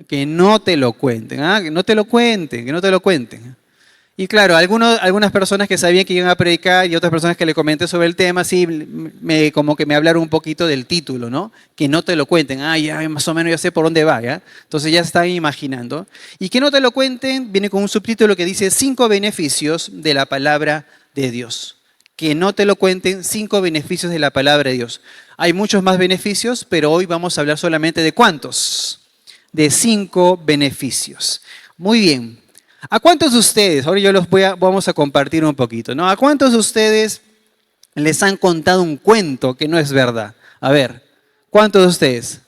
Que no te lo cuenten, ¿ah? Que no te lo cuenten, que no te lo cuenten. Y claro, algunas personas que sabían que iban a predicar y otras personas que le comenté sobre el tema, sí, como que me hablaron un poquito del título, ¿no? Que no te lo cuenten. Ah, ya más o menos ya sé por dónde va, ¿ya? Entonces ya se están imaginando. Y que no te lo cuenten viene con un subtítulo que dice 5 beneficios de la palabra de Dios. Que no te lo cuenten 5 beneficios de la palabra de Dios. Hay muchos más beneficios, pero hoy vamos a hablar solamente de ¿cuántos? De 5 beneficios. Muy bien. ¿A cuántos de ustedes, ahora yo vamos a compartir un poquito, ¿no? ¿A cuántos de ustedes les han contado un cuento que no es verdad? A ver, ¿cuántos de ustedes?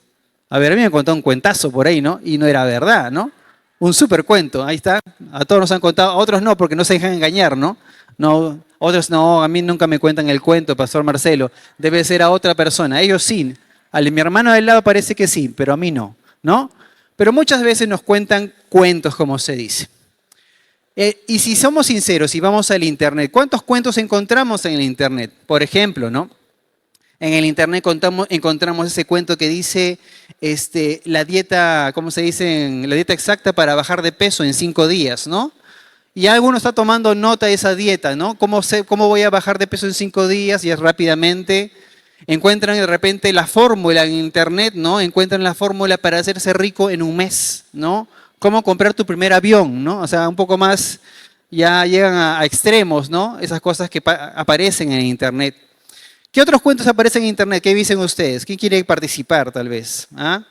A ver, a mí me han contado un cuentazo por ahí, ¿no? Y no era verdad, ¿no? Un súper cuento, ahí está. A todos nos han contado, a otros no, porque no se dejan engañar, ¿no? No, otros no, a mí nunca me cuentan el cuento, Pastor Marcelo. Debe ser a otra persona. Ellos sí. A mi hermano del lado parece que sí, pero a mí no, ¿no? Pero muchas veces nos cuentan cuentos, como se dice. Y si somos sinceros y vamos al Internet, ¿cuántos cuentos encontramos en el Internet? Por ejemplo, ¿no? En el Internet encontramos ese cuento que dice la dieta, ¿cómo se dice? La dieta exacta para bajar de peso en 5 días, ¿no? Y alguno está tomando nota de esa dieta, ¿no? ¿Cómo voy a bajar de peso en 5 días? Y es rápidamente. Encuentran de repente la fórmula en Internet, ¿no? Encuentran la fórmula para hacerse rico en un mes, ¿no? Cómo comprar tu primer avión, ¿no? O sea, un poco más, ya llegan a extremos, ¿no? Esas cosas que aparecen en Internet. ¿Qué otros cuentos aparecen en Internet? ¿Qué dicen ustedes? ¿Quién quiere participar, tal vez? ¿Ah?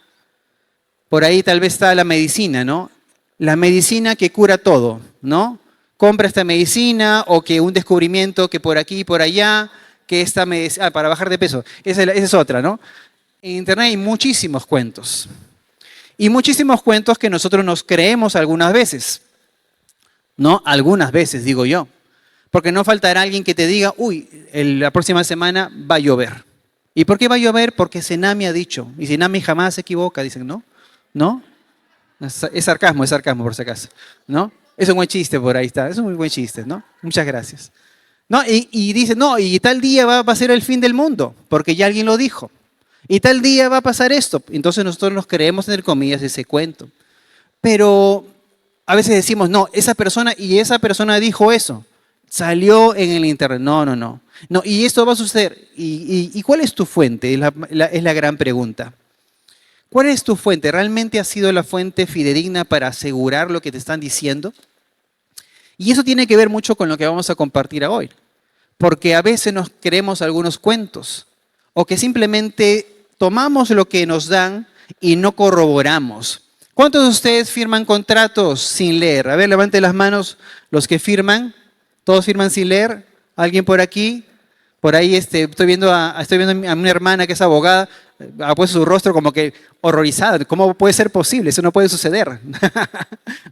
Por ahí tal vez está la medicina, ¿no? La medicina que cura todo, ¿no? Compra esta medicina o que un descubrimiento que por aquí y por allá, que esta medicina, para bajar de peso. Esa es otra, ¿no? En Internet hay muchísimos cuentos. Y muchísimos cuentos que nosotros nos creemos algunas veces. ¿No? Algunas veces, digo yo. Porque no faltará alguien que te diga, uy, la próxima semana va a llover. ¿Y por qué va a llover? Porque Senami ha dicho. Y Senami jamás se equivoca, dicen, ¿no? ¿No? Es sarcasmo por si acaso. ¿No? Es un buen chiste por ahí está. Es un muy buen chiste, ¿no? Muchas gracias. ¿No? Y dicen, no, y tal día va a ser el fin del mundo, porque ya alguien lo dijo. Y tal día va a pasar esto. Entonces nosotros nos creemos, entre comillas, ese cuento. Pero a veces decimos, no, esa persona dijo eso. Salió en el Internet. No, no, no. No, y esto va a suceder. ¿Y cuál es tu fuente? Es la gran pregunta. ¿Cuál es tu fuente? ¿Realmente ha sido la fuente fidedigna para asegurar lo que te están diciendo? Y eso tiene que ver mucho con lo que vamos a compartir hoy. Porque a veces nos creemos algunos cuentos. O que simplemente tomamos lo que nos dan y no corroboramos. ¿Cuántos de ustedes firman contratos sin leer? A ver, levanten las manos los que firman. ¿Todos firman sin leer? ¿Alguien por aquí? Por ahí estoy viendo a una hermana que es abogada, ha puesto su rostro como que horrorizada. ¿Cómo puede ser posible? Eso no puede suceder.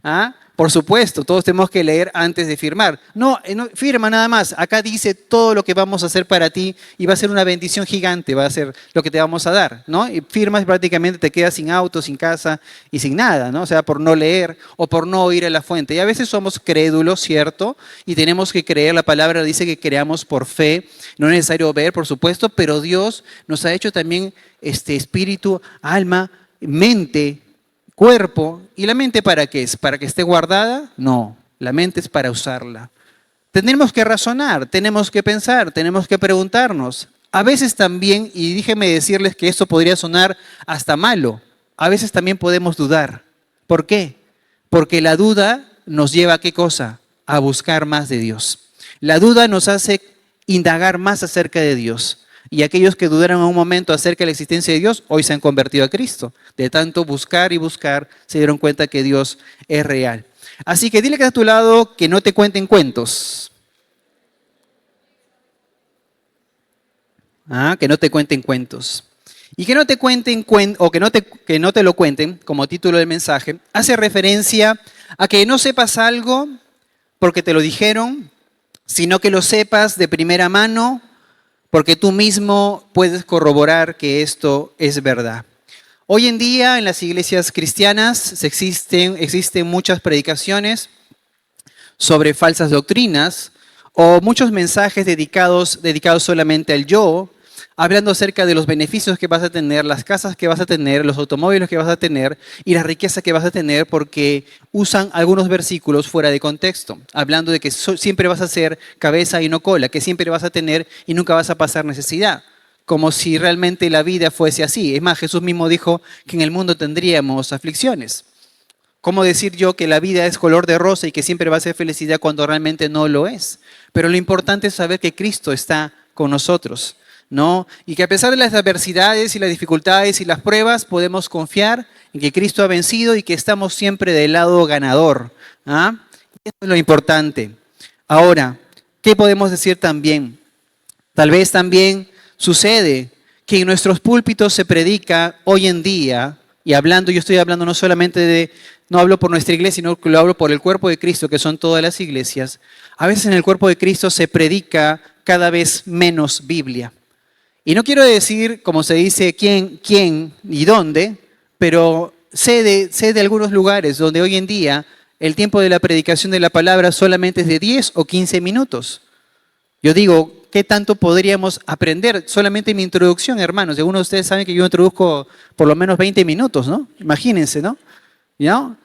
¿Ah? Por supuesto, todos tenemos que leer antes de firmar. No, firma nada más. Acá dice todo lo que vamos a hacer para ti y va a ser una bendición gigante, va a ser lo que te vamos a dar, ¿no? Y firmas y prácticamente te quedas sin auto, sin casa y sin nada, ¿no? O sea, por no leer o por no oír a la fuente. Y a veces somos crédulos, ¿cierto? Y tenemos que creer. La palabra dice que creamos por fe. No es necesario ver, por supuesto, pero Dios nos ha hecho también espíritu, alma, mente, cuerpo. ¿Y la mente para qué es? ¿Para que esté guardada? No, la mente es para usarla. Tenemos que razonar, tenemos que pensar, tenemos que preguntarnos. A veces también, y déjenme decirles que esto podría sonar hasta malo, a veces también podemos dudar. ¿Por qué? Porque la duda nos lleva a ¿qué cosa? A buscar más de Dios. La duda nos hace indagar más acerca de Dios. Y aquellos que dudaron en un momento acerca de la existencia de Dios, hoy se han convertido a Cristo. De tanto buscar y buscar, se dieron cuenta que Dios es real. Así que dile que está a tu lado que no te cuenten cuentos. Que no te cuenten cuentos. Y que no te cuenten o que no te lo cuenten, como título del mensaje, hace referencia a que no sepas algo porque te lo dijeron, sino que lo sepas de primera mano, porque tú mismo puedes corroborar que esto es verdad. Hoy en día en las iglesias cristianas existen muchas predicaciones sobre falsas doctrinas o muchos mensajes dedicados solamente al yo, hablando acerca de los beneficios que vas a tener, las casas que vas a tener, los automóviles que vas a tener y la riqueza que vas a tener, porque usan algunos versículos fuera de contexto, hablando de que siempre vas a ser cabeza y no cola, que siempre vas a tener y nunca vas a pasar necesidad, como si realmente la vida fuese así. Es más, Jesús mismo dijo que en el mundo tendríamos aflicciones. ¿Cómo decir yo que la vida es color de rosa y que siempre va a ser felicidad cuando realmente no lo es? Pero lo importante es saber que Cristo está con nosotros, ¿no? Y que a pesar de las adversidades y las dificultades y las pruebas, podemos confiar en que Cristo ha vencido y que estamos siempre del lado ganador. ¿Ah? Eso es lo importante. Ahora, ¿qué podemos decir también? Tal vez también sucede que en nuestros púlpitos se predica hoy en día, y hablando, yo estoy hablando no solamente de, no hablo por nuestra iglesia, sino que lo hablo por el cuerpo de Cristo, que son todas las iglesias. A veces en el cuerpo de Cristo se predica cada vez menos Biblia. Y no quiero decir, como se dice, quién y dónde, pero sé de algunos lugares donde hoy en día el tiempo de la predicación de la palabra solamente es de 10 o 15 minutos. Yo digo, ¿qué tanto podríamos aprender? Solamente mi introducción, hermanos. Algunos de ustedes saben que yo introduzco por lo menos 20 minutos, ¿no? Imagínense, ¿no? ¿Ya?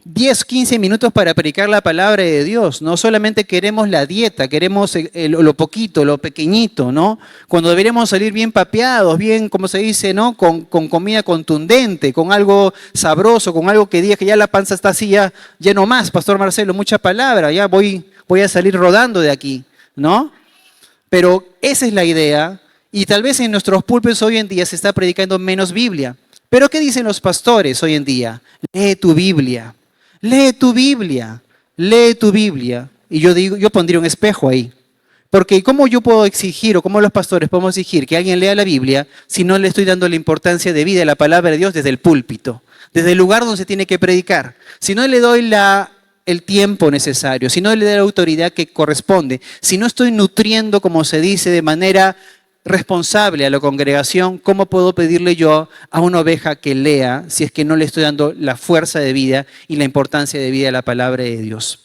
10, 15 minutos para predicar la palabra de Dios. No solamente queremos la dieta, queremos lo poquito, lo pequeñito, ¿no? Cuando deberíamos salir bien papeados, bien, como se dice, ¿no? Con comida contundente, con algo sabroso, con algo que diga que ya la panza está así, ya no más, Pastor Marcelo, mucha palabra, ya voy a salir rodando de aquí, ¿no? Pero esa es la idea, y tal vez en nuestros púlpitos hoy en día se está predicando menos Biblia. Pero ¿qué dicen los pastores hoy en día? Lee tu Biblia, lee tu Biblia, lee tu Biblia. Y yo pondría un espejo ahí. Porque ¿cómo yo puedo exigir, o cómo los pastores podemos exigir que alguien lea la Biblia si no le estoy dando la importancia de vida a la palabra de Dios desde el púlpito, desde el lugar donde se tiene que predicar? Si no le doy el tiempo necesario, si no le doy la autoridad que corresponde, si no estoy nutriendo, como se dice, de manera responsable a la congregación, ¿cómo puedo pedirle yo a una oveja que lea si es que no le estoy dando la fuerza de vida y la importancia de vida a la palabra de Dios?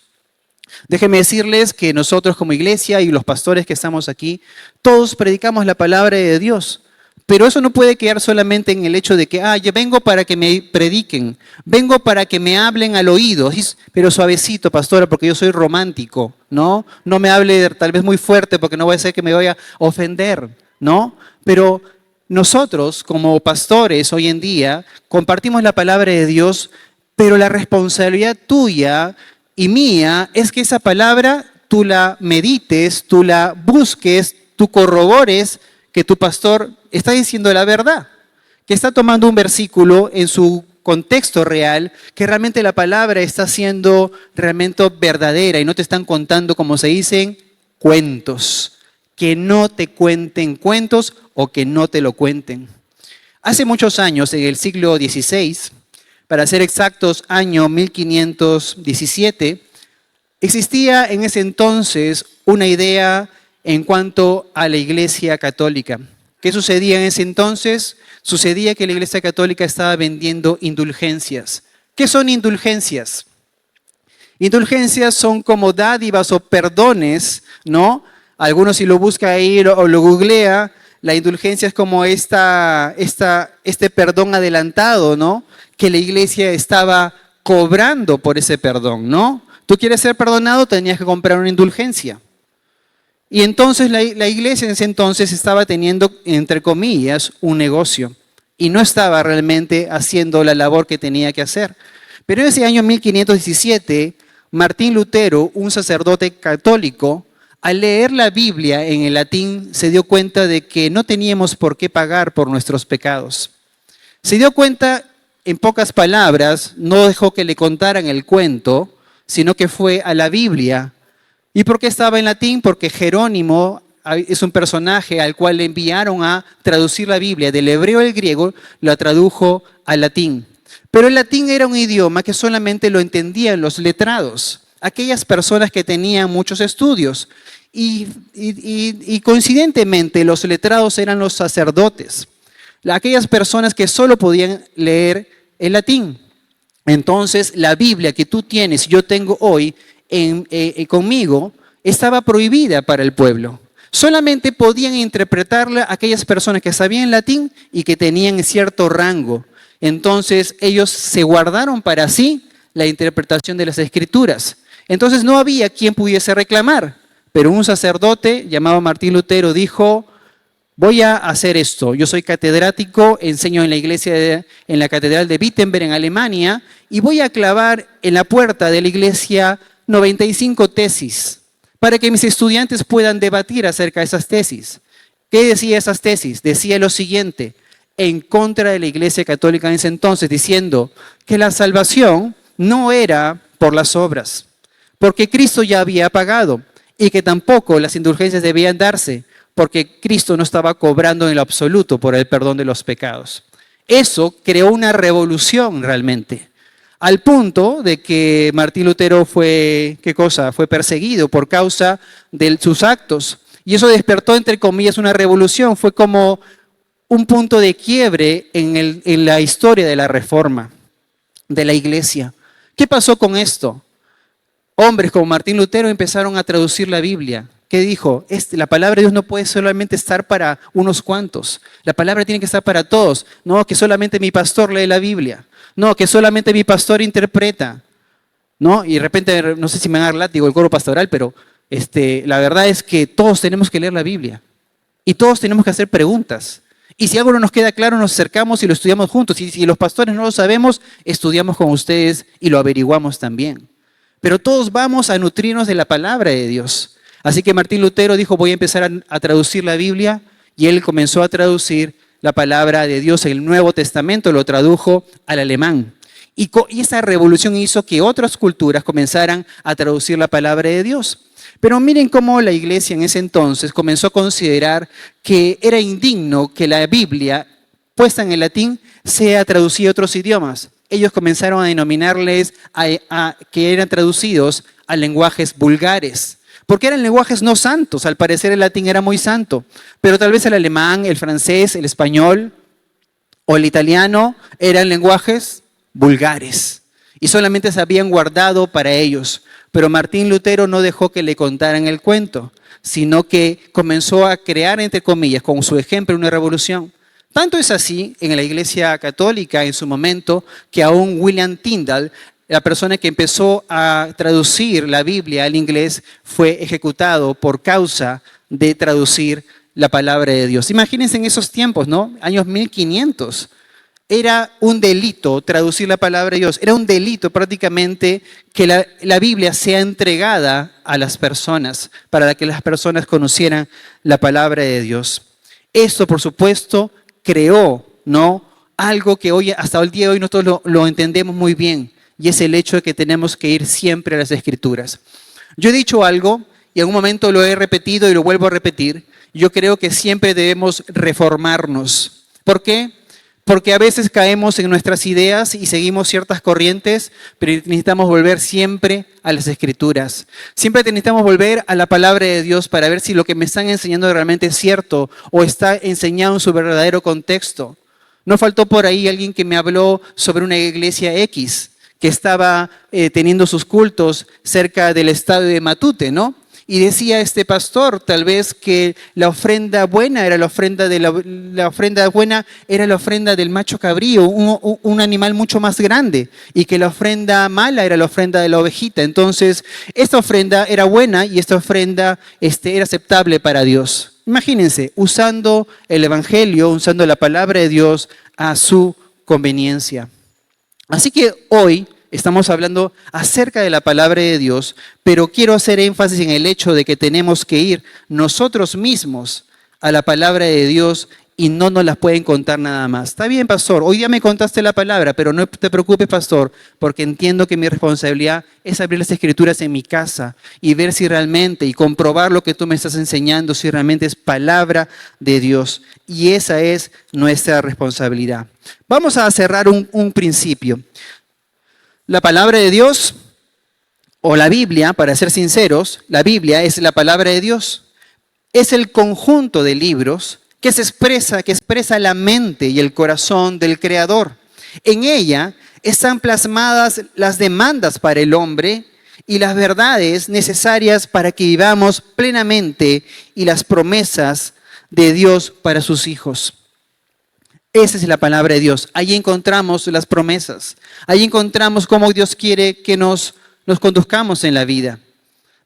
Déjenme decirles que nosotros como iglesia y los pastores que estamos aquí, todos predicamos la palabra de Dios. Pero eso no puede quedar solamente en el hecho de que, yo vengo para que me prediquen, vengo para que me hablen al oído, pero suavecito, pastora, porque yo soy romántico, ¿no? No me hable tal vez muy fuerte porque no voy a ser que me vaya a ofender, ¿no? Pero nosotros como pastores hoy en día compartimos la palabra de Dios, pero la responsabilidad tuya y mía es que esa palabra tú la medites, tú la busques, tú corrobores que tu pastor está diciendo la verdad, que está tomando un versículo en su contexto real, que realmente la palabra está siendo realmente verdadera y no te están contando, como se dicen, cuentos. Que no te cuenten cuentos o que no te lo cuenten. Hace muchos años, en el siglo XVI, para ser exactos, año 1517, existía en ese entonces una idea en cuanto a la Iglesia Católica. ¿Qué sucedía en ese entonces? Sucedía que la Iglesia Católica estaba vendiendo indulgencias. ¿Qué son indulgencias? Indulgencias son como dádivas o perdones, ¿no? Algunos si lo busca ahí o lo googlea, la indulgencia es como este perdón adelantado, ¿no? Que la Iglesia estaba cobrando por ese perdón, ¿no? Tú quieres ser perdonado, tenías que comprar una indulgencia. Y entonces la iglesia en ese entonces estaba teniendo, entre comillas, un negocio y no estaba realmente haciendo la labor que tenía que hacer. Pero en ese año 1517, Martín Lutero, un sacerdote católico, al leer la Biblia en el latín, se dio cuenta de que no teníamos por qué pagar por nuestros pecados. Se dio cuenta, en pocas palabras, no dejó que le contaran el cuento, sino que fue a la Biblia. ¿Y por qué estaba en latín? Porque Jerónimo es un personaje al cual le enviaron a traducir la Biblia del hebreo al griego, lo tradujo al latín. Pero el latín era un idioma que solamente lo entendían los letrados, aquellas personas que tenían muchos estudios. Y coincidentemente los letrados eran los sacerdotes, aquellas personas que solo podían leer el latín. Entonces la Biblia que tú tienes, yo tengo hoy, conmigo, estaba prohibida para el pueblo. Solamente podían interpretarla aquellas personas que sabían latín y que tenían cierto rango. Entonces ellos se guardaron para sí la interpretación de las escrituras. Entonces no había quien pudiese reclamar, pero un sacerdote llamado Martín Lutero dijo: voy a hacer esto. Yo soy catedrático, enseño en la iglesia, en la catedral de Wittenberg en Alemania, y voy a clavar en la puerta de la iglesia 95 tesis para que mis estudiantes puedan debatir acerca de esas tesis. ¿Qué decía esas tesis? Decía lo siguiente, en contra de la iglesia católica en ese entonces, diciendo que la salvación no era por las obras, porque Cristo ya había pagado, y que tampoco las indulgencias debían darse, porque Cristo no estaba cobrando en lo absoluto por el perdón de los pecados. Eso creó una revolución realmente, al punto de que Martín Lutero fue, ¿qué cosa? Fue perseguido por causa de sus actos. Y eso despertó, entre comillas, una revolución. Fue como un punto de quiebre en la historia de la Reforma, de la Iglesia. ¿Qué pasó con esto? Hombres como Martín Lutero empezaron a traducir la Biblia. ¿Qué dijo? La palabra de Dios no puede solamente estar para unos cuantos. La palabra tiene que estar para todos. No, que solamente mi pastor lee la Biblia. No, que solamente mi pastor interpreta. ¿No? Y de repente, no sé si me van a dar látigo el coro pastoral, pero la verdad es que todos tenemos que leer la Biblia. Y todos tenemos que hacer preguntas. Y si algo no nos queda claro, nos acercamos y lo estudiamos juntos. Y si los pastores no lo sabemos, estudiamos con ustedes y lo averiguamos también. Pero todos vamos a nutrirnos de la palabra de Dios. Así que Martín Lutero dijo, voy a empezar a traducir la Biblia, y él comenzó a traducir la palabra de Dios. El Nuevo Testamento lo tradujo al alemán. Y esa revolución hizo que otras culturas comenzaran a traducir la palabra de Dios. Pero miren cómo la iglesia en ese entonces comenzó a considerar que era indigno que la Biblia, puesta en el latín, sea traducida a otros idiomas. Ellos comenzaron a denominarles que eran traducidos a lenguajes vulgares, porque eran lenguajes no santos. Al parecer el latín era muy santo, pero tal vez el alemán, el francés, el español o el italiano eran lenguajes vulgares y solamente se habían guardado para ellos. Pero Martín Lutero no dejó que le contaran el cuento, sino que comenzó a crear, entre comillas, con su ejemplo, una revolución. Tanto es así en la Iglesia Católica en su momento que aún William Tyndale, la persona que empezó a traducir la Biblia al inglés, fue ejecutado por causa de traducir la palabra de Dios. Imagínense en esos tiempos, ¿no? Años 1500. Era un delito traducir la palabra de Dios. Era un delito prácticamente que la Biblia sea entregada a las personas para que las personas conocieran la palabra de Dios. Esto, por supuesto, creó, ¿no?, algo que hoy, hasta el día de hoy nosotros lo entendemos muy bien, y es el hecho de que tenemos que ir siempre a las Escrituras. Yo he dicho algo y en un momento lo he repetido y lo vuelvo a repetir. Yo creo que siempre debemos reformarnos. ¿Por qué? Porque a veces caemos en nuestras ideas y seguimos ciertas corrientes, pero necesitamos volver siempre a las Escrituras. Siempre necesitamos volver a la palabra de Dios para ver si lo que me están enseñando realmente es cierto o está enseñado en su verdadero contexto. No faltó por ahí alguien que me habló sobre una iglesia X que estaba teniendo sus cultos cerca del estadio de Matute, ¿no? Y decía este pastor, tal vez, que la ofrenda buena era la ofrenda del macho cabrío, un animal mucho más grande, y que la ofrenda mala era la ofrenda de la ovejita. Entonces, esta ofrenda era buena y esta ofrenda era aceptable para Dios. Imagínense, usando el evangelio, usando la palabra de Dios a su conveniencia. Así que hoy estamos hablando acerca de la palabra de Dios, pero quiero hacer énfasis en el hecho de que tenemos que ir nosotros mismos a la palabra de Dios y no nos las pueden contar nada más. Está bien, pastor, hoy día me contaste la palabra, pero no te preocupes, pastor, porque entiendo que mi responsabilidad es abrir las Escrituras en mi casa y ver si realmente, y comprobar lo que tú me estás enseñando, si realmente es palabra de Dios. Y esa es nuestra responsabilidad. Vamos a cerrar un principio. La palabra de Dios, o la Biblia, para ser sinceros, la Biblia es la palabra de Dios. Es el conjunto de libros que expresa la mente y el corazón del Creador. En ella están plasmadas las demandas para el hombre y las verdades necesarias para que vivamos plenamente y las promesas de Dios para sus hijos. Esa es la palabra de Dios. Ahí encontramos las promesas. Ahí encontramos cómo Dios quiere que nos conduzcamos en la vida.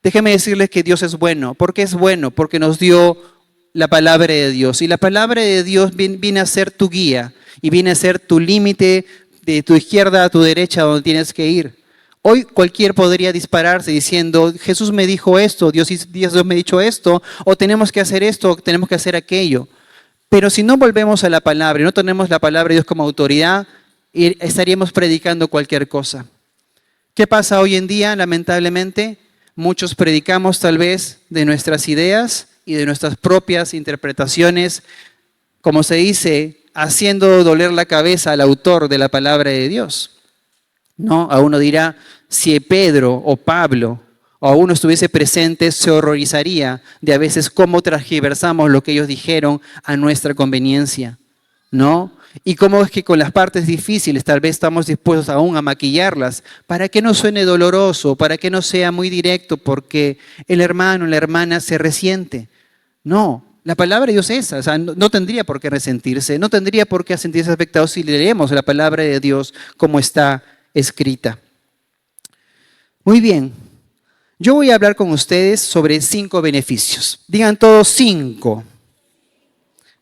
Déjenme decirles que Dios es bueno. ¿Por qué es bueno? Porque nos dio la palabra de Dios. Y la palabra de Dios viene a ser tu guía y viene a ser tu límite de tu izquierda a tu derecha donde tienes que ir. Hoy cualquiera podría dispararse diciendo, Jesús me dijo esto, Dios me ha dicho esto, o tenemos que hacer esto, o tenemos que hacer aquello. Pero si no volvemos a la palabra y no tenemos la palabra de Dios como autoridad, estaríamos predicando cualquier cosa. ¿Qué pasa hoy en día? Lamentablemente, muchos predicamos tal vez de nuestras ideas y de nuestras propias interpretaciones, como se dice, haciendo doler la cabeza al autor de la palabra de Dios. ¿No? A uno dirá, si Pedro o Pablo o a uno estuviese presente, se horrorizaría de a veces cómo transgiversamos lo que ellos dijeron a nuestra conveniencia, ¿no? Y cómo es que con las partes difíciles tal vez estamos dispuestos aún a maquillarlas para que no suene doloroso, para que no sea muy directo, porque el hermano o la hermana se resiente. No, la palabra de Dios es esa, o sea, no tendría por qué resentirse, no tendría por qué sentirse afectado si leemos la palabra de Dios como está escrita. Muy bien. Yo voy a hablar con ustedes sobre 5 beneficios. Digan todos 5.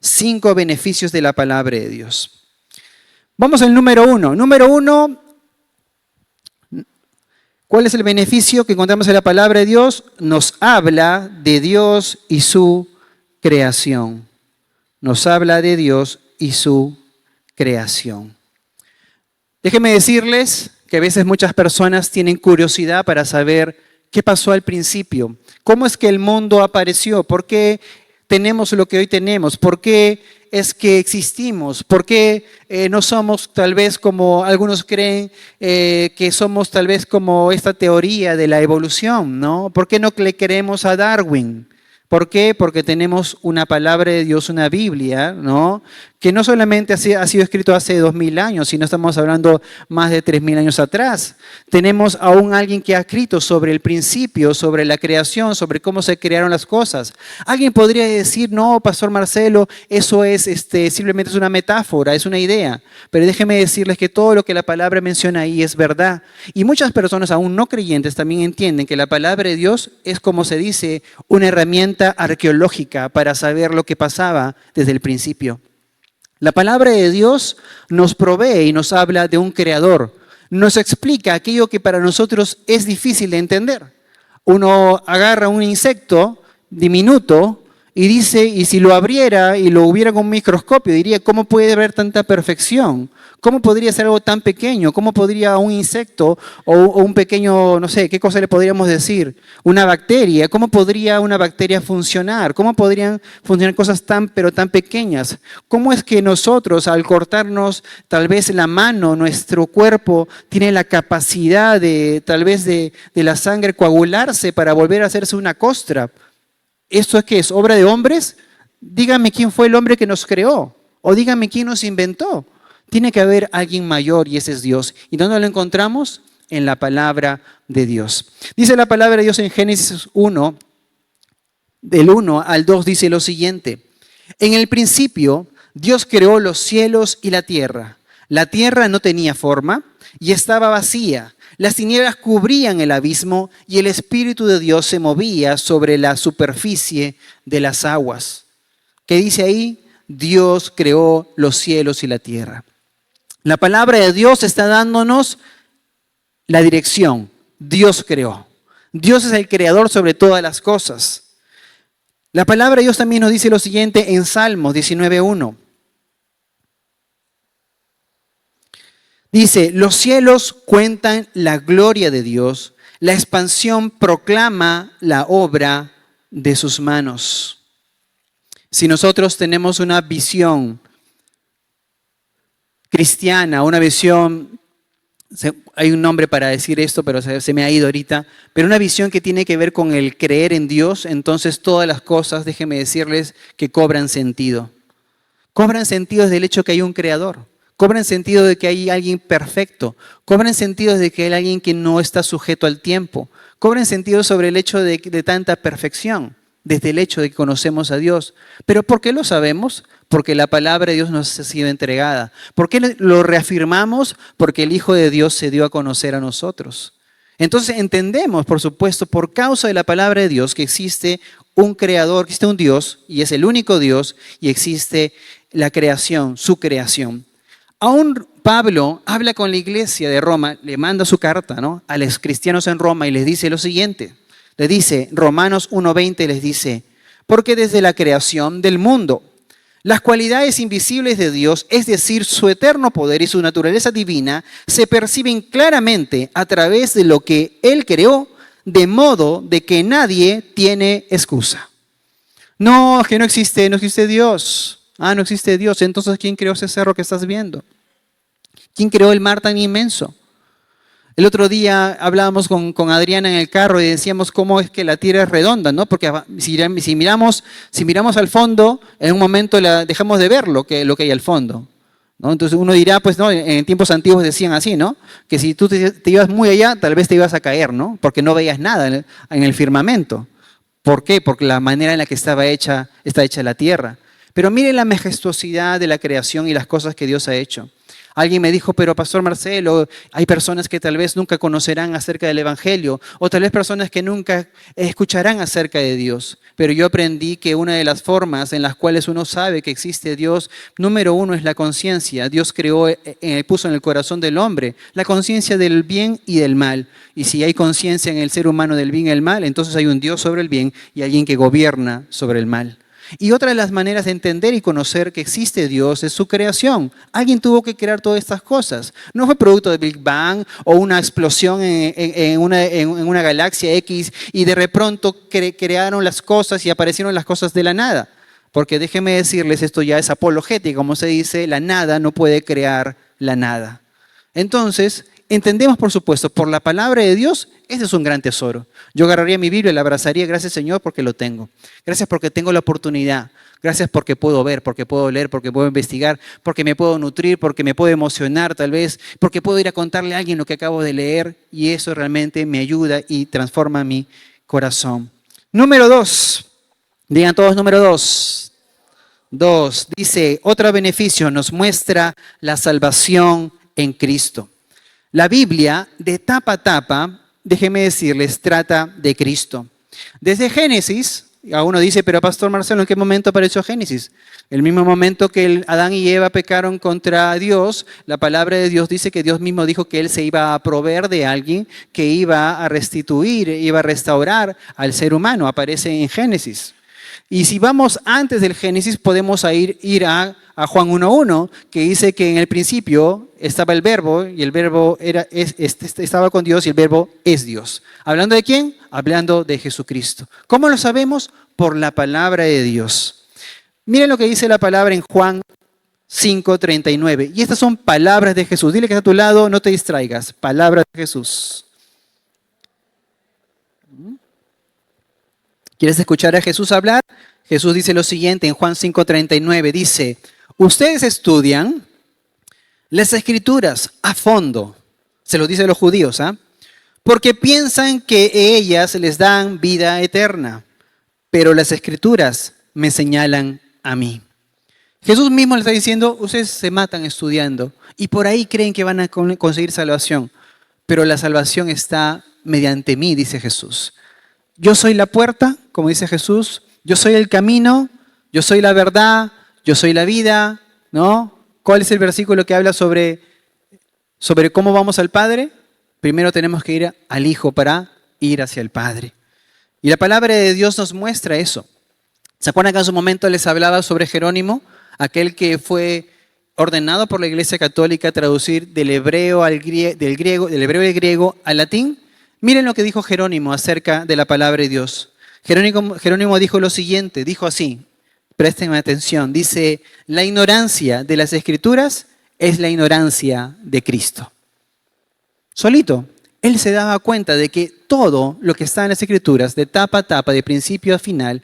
5 beneficios de la palabra de Dios. Vamos al número 1. Número 1, ¿cuál es el beneficio que encontramos en la palabra de Dios? Nos habla de Dios y su creación. Nos habla de Dios y su creación. Déjenme decirles que a veces muchas personas tienen curiosidad para saber qué pasó al principio, cómo es que el mundo apareció, por qué tenemos lo que hoy tenemos, por qué es que existimos, por qué no somos tal vez como algunos creen que somos tal vez como esta teoría de la evolución, ¿no? ¿Por qué no le creemos a Darwin? ¿Por qué? Porque tenemos una palabra de Dios, una Biblia, ¿no? Que no solamente ha sido escrito hace 2000 años, sino estamos hablando más de 3000 años atrás. Tenemos aún alguien que ha escrito sobre el principio, sobre la creación, sobre cómo se crearon las cosas. Alguien podría decir, no, Pastor Marcelo, eso es simplemente es una metáfora, es una idea. Pero déjenme decirles que todo lo que la palabra menciona ahí es verdad. Y muchas personas aún no creyentes también entienden que la palabra de Dios es, como se dice, una herramienta arqueológica para saber lo que pasaba desde el principio. La palabra de Dios nos provee y nos habla de un creador. Nos explica aquello que para nosotros es difícil de entender. Uno agarra un insecto diminuto y dice, y si lo abriera y lo hubiera con un microscopio, diría, ¿cómo puede haber tanta perfección? ¿Cómo podría ser algo tan pequeño? ¿Cómo podría un insecto o un pequeño, no sé, qué cosa le podríamos decir? Una bacteria, ¿cómo podría una bacteria funcionar? ¿Cómo podrían funcionar cosas pero tan pequeñas? ¿Cómo es que nosotros, al cortarnos tal vez la mano, nuestro cuerpo tiene la capacidad de, tal vez de la sangre coagularse para volver a hacerse una costra? ¿Esto es qué es? ¿Obra de hombres? Dígame quién fue el hombre que nos creó. O dígame quién nos inventó. Tiene que haber alguien mayor y ese es Dios. ¿Y dónde lo encontramos? En la palabra de Dios. Dice la palabra de Dios en Génesis 1, del 1 al 2, dice lo siguiente. En el principio, Dios creó los cielos y la tierra. La tierra no tenía forma y estaba vacía. Las tinieblas cubrían el abismo y el Espíritu de Dios se movía sobre la superficie de las aguas. ¿Qué dice ahí? Dios creó los cielos y la tierra. La palabra de Dios está dándonos la dirección. Dios creó. Dios es el creador sobre todas las cosas. La palabra de Dios también nos dice lo siguiente en Salmos 19:1. Dice, los cielos cuentan la gloria de Dios, la expansión proclama la obra de sus manos. Si nosotros tenemos una visión cristiana, una visión, hay un nombre para decir esto, pero se me ha ido ahorita, pero una visión que tiene que ver con el creer en Dios, entonces todas las cosas, déjenme decirles, que cobran sentido. Cobran sentido desde el hecho que hay un creador. cobran sentido de que hay alguien perfecto, cobran sentido de que hay alguien que no está sujeto al tiempo, cobran sentido sobre el hecho de tanta perfección, desde el hecho de que conocemos a Dios. ¿Pero por qué lo sabemos? Porque la palabra de Dios nos ha sido entregada. ¿Por qué lo reafirmamos? Porque el Hijo de Dios se dio a conocer a nosotros. Entonces entendemos, por supuesto, por causa de la palabra de Dios, que existe un creador, existe un Dios, y es el único Dios, y existe la creación, su creación. Aún Pablo habla con la iglesia de Roma, le manda su carta, ¿no?, a los cristianos en Roma y les dice lo siguiente. Le dice, Romanos 1:20 les dice, porque desde la creación del mundo, las cualidades invisibles de Dios, es decir, su eterno poder y su naturaleza divina, se perciben claramente a través de lo que Él creó, de modo de que nadie tiene excusa. No, es que no existe Dios. Ah, no existe Dios. Entonces, ¿quién creó ese cerro que estás viendo? ¿Quién creó el mar tan inmenso? El otro día hablábamos con Adriana en el carro y decíamos cómo es que la Tierra es redonda, ¿no? Porque si miramos al fondo, en un momento dejamos de ver lo que hay al fondo, ¿no? Entonces uno dirá, pues, ¿no?, en tiempos antiguos decían así, ¿no?, que si tú te ibas muy allá, tal vez te ibas a caer, ¿no?, porque no veías nada en el firmamento. ¿Por qué? Porque la manera en la que está hecha la Tierra. Pero miren la majestuosidad de la creación y las cosas que Dios ha hecho. Alguien me dijo, pero Pastor Marcelo, hay personas que tal vez nunca conocerán acerca del Evangelio, o tal vez personas que nunca escucharán acerca de Dios. Pero yo aprendí que una de las formas en las cuales uno sabe que existe Dios, número uno, es la conciencia. Dios puso en el corazón del hombre la conciencia del bien y del mal. Y si hay conciencia en el ser humano del bien y el mal, entonces hay un Dios sobre el bien y alguien que gobierna sobre el mal. Y otra de las maneras de entender y conocer que existe Dios es su creación. Alguien tuvo que crear todas estas cosas. No fue producto del Big Bang o una explosión en una galaxia X y de pronto crearon las cosas y aparecieron las cosas de la nada. Porque déjenme decirles, esto ya es apologética, como se dice, la nada no puede crear la nada. Entonces, entendemos, por supuesto, por la palabra de Dios, ese es un gran tesoro. Yo agarraría mi Biblia y la abrazaría, gracias Señor, porque lo tengo. Gracias porque tengo la oportunidad. Gracias porque puedo ver, porque puedo leer, porque puedo investigar, porque me puedo nutrir, porque me puedo emocionar tal vez, porque puedo ir a contarle a alguien lo que acabo de leer y eso realmente me ayuda y transforma mi corazón. Número 2. Digan todos número 2. 2. Dice, otro beneficio nos muestra la salvación en Cristo. La Biblia, de tapa a tapa, déjenme decirles, trata de Cristo. Desde Génesis, a uno dice, pero Pastor Marcelo, ¿en qué momento apareció Génesis? El mismo momento que Adán y Eva pecaron contra Dios, la palabra de Dios dice que Dios mismo dijo que Él se iba a proveer de alguien que iba a restituir, iba a restaurar al ser humano. Aparece en Génesis. Y si vamos antes del Génesis, podemos ir a Juan 1:1, que dice que en el principio estaba el verbo y el verbo estaba con Dios y el verbo es Dios. ¿Hablando de quién? Hablando de Jesucristo. ¿Cómo lo sabemos? Por la palabra de Dios. Miren lo que dice la palabra en Juan 5:39. Y estas son palabras de Jesús. Dile que está a tu lado, no te distraigas. Palabras de Jesús. ¿Quieres escuchar a Jesús hablar? Jesús dice lo siguiente en Juan 5:39. Dice, ustedes estudian las Escrituras a fondo. Se lo dice a los judíos, ¿ah? Porque piensan que ellas les dan vida eterna. Pero las Escrituras me señalan a mí. Jesús mismo le está diciendo, ustedes se matan estudiando y por ahí creen que van a conseguir salvación. Pero la salvación está mediante mí, dice Jesús. Yo soy la puerta, como dice Jesús. Yo soy el camino, yo soy la verdad, yo soy la vida, ¿no? ¿Cuál es el versículo que habla sobre cómo vamos al Padre? Primero tenemos que ir al Hijo para ir hacia el Padre. Y la palabra de Dios nos muestra eso. ¿Se acuerdan que en su momento les hablaba sobre Jerónimo? Aquel que fue ordenado por la Iglesia Católica a traducir del hebreo al griego al latín. Miren lo que dijo Jerónimo acerca de la palabra de Dios. Jerónimo dijo lo siguiente, dijo así, presten atención, dice, la ignorancia de las Escrituras es la ignorancia de Cristo. Solito, él se daba cuenta de que todo lo que está en las Escrituras, de tapa a tapa, de principio a final,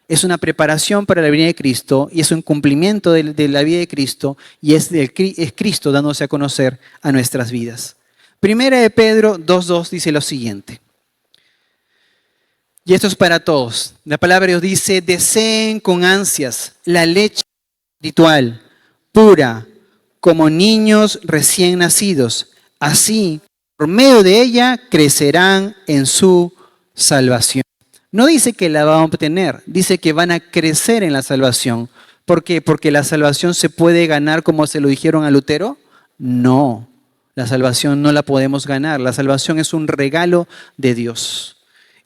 Es una preparación para la venida de Cristo y es un cumplimiento de la vida de Cristo y es Cristo dándose a conocer a nuestras vidas. Primera de Pedro 2:2 dice lo siguiente. Y esto es para todos. La palabra de Dios dice, deseen con ansias la leche espiritual, pura, como niños recién nacidos. Así, por medio de ella, crecerán en su salvación. No dice que la van a obtener, dice que van a crecer en la salvación. ¿Por qué? Porque la salvación se puede ganar como se lo dijeron a Lutero. No, la salvación no la podemos ganar. La salvación es un regalo de Dios.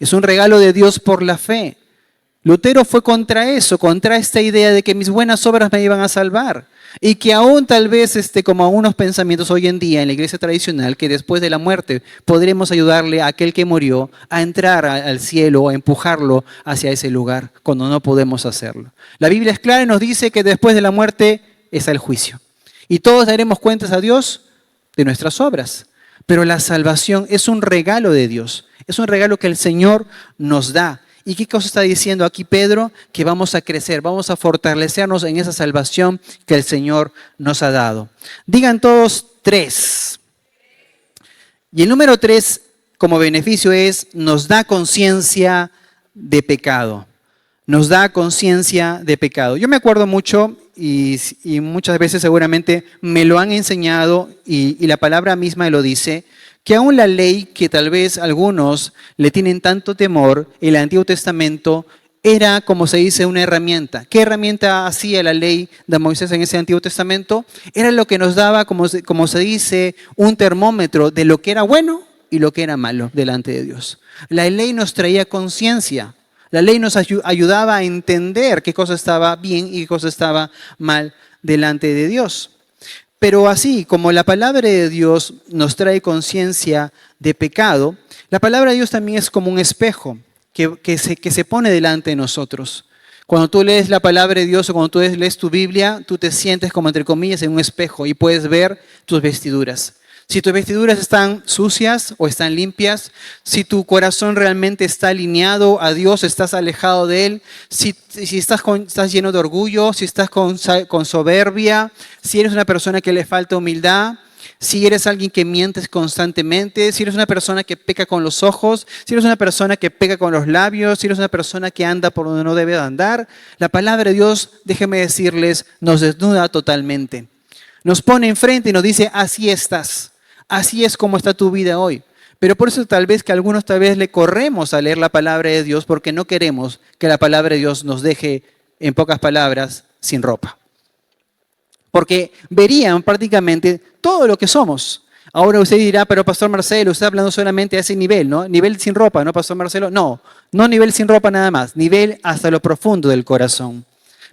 Es un regalo de Dios por la fe. Lutero fue contra eso, contra esta idea de que mis buenas obras me iban a salvar. Y que aún tal vez, como algunos pensamientos hoy en día en la iglesia tradicional, que después de la muerte podremos ayudarle a aquel que murió a entrar al cielo o a empujarlo hacia ese lugar, cuando no podemos hacerlo. La Biblia es clara y nos dice que después de la muerte está el juicio. Y todos daremos cuentas a Dios de nuestras obras. Pero la salvación es un regalo de Dios. Es un regalo que el Señor nos da. ¿Y qué cosa está diciendo aquí Pedro? Que vamos a crecer, vamos a fortalecernos en esa salvación que el Señor nos ha dado. Digan todos 3. Y el número 3 como beneficio es, nos da conciencia de pecado. Nos da conciencia de pecado. Yo me acuerdo mucho y muchas veces seguramente me lo han enseñado y la palabra misma lo dice, que aún la ley que tal vez algunos le tienen tanto temor, el Antiguo Testamento era, como se dice, una herramienta. ¿Qué herramienta hacía la ley de Moisés en ese Antiguo Testamento? Era lo que nos daba, como se dice, un termómetro de lo que era bueno y lo que era malo delante de Dios. La ley nos traía conciencia. La ley nos ayudaba a entender qué cosa estaba bien y qué cosa estaba mal delante de Dios. Pero así como la palabra de Dios nos trae conciencia de pecado, la palabra de Dios también es como un espejo que se pone delante de nosotros. Cuando tú lees la palabra de Dios o cuando tú lees tu Biblia, tú te sientes como entre comillas en un espejo y puedes ver tus vestiduras. Si tus vestiduras están sucias o están limpias, si tu corazón realmente está alineado a Dios, estás alejado de Él, si estás lleno de orgullo, si estás con soberbia, si eres una persona que le falta humildad, si eres alguien que mientes constantemente, si eres una persona que peca con los ojos, si eres una persona que peca con los labios, si eres una persona que anda por donde no debe andar, la palabra de Dios, déjenme decirles, nos desnuda totalmente. Nos pone enfrente y nos dice, así estás. Así es como está tu vida hoy. Pero por eso tal vez que algunos tal vez le corremos a leer la palabra de Dios porque no queremos que la palabra de Dios nos deje, en pocas palabras, sin ropa. Porque verían prácticamente todo lo que somos. Ahora usted dirá, pero Pastor Marcelo, usted está hablando solamente a ese nivel, ¿no? Nivel sin ropa, ¿no, Pastor Marcelo? No nivel sin ropa nada más, nivel hasta lo profundo del corazón.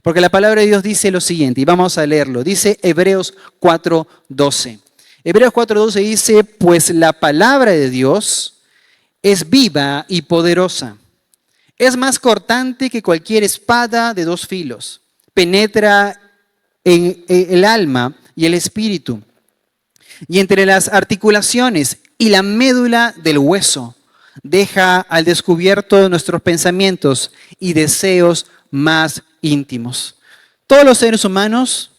Porque la palabra de Dios dice lo siguiente, y vamos a leerlo. Dice Hebreos 4:12. Hebreos 4:12 dice, pues la palabra de Dios es viva y poderosa. Es más cortante que cualquier espada de 2 filos. Penetra en el alma y el espíritu, y entre las articulaciones y la médula del hueso. Deja al descubierto nuestros pensamientos y deseos más íntimos. Todos los seres humanos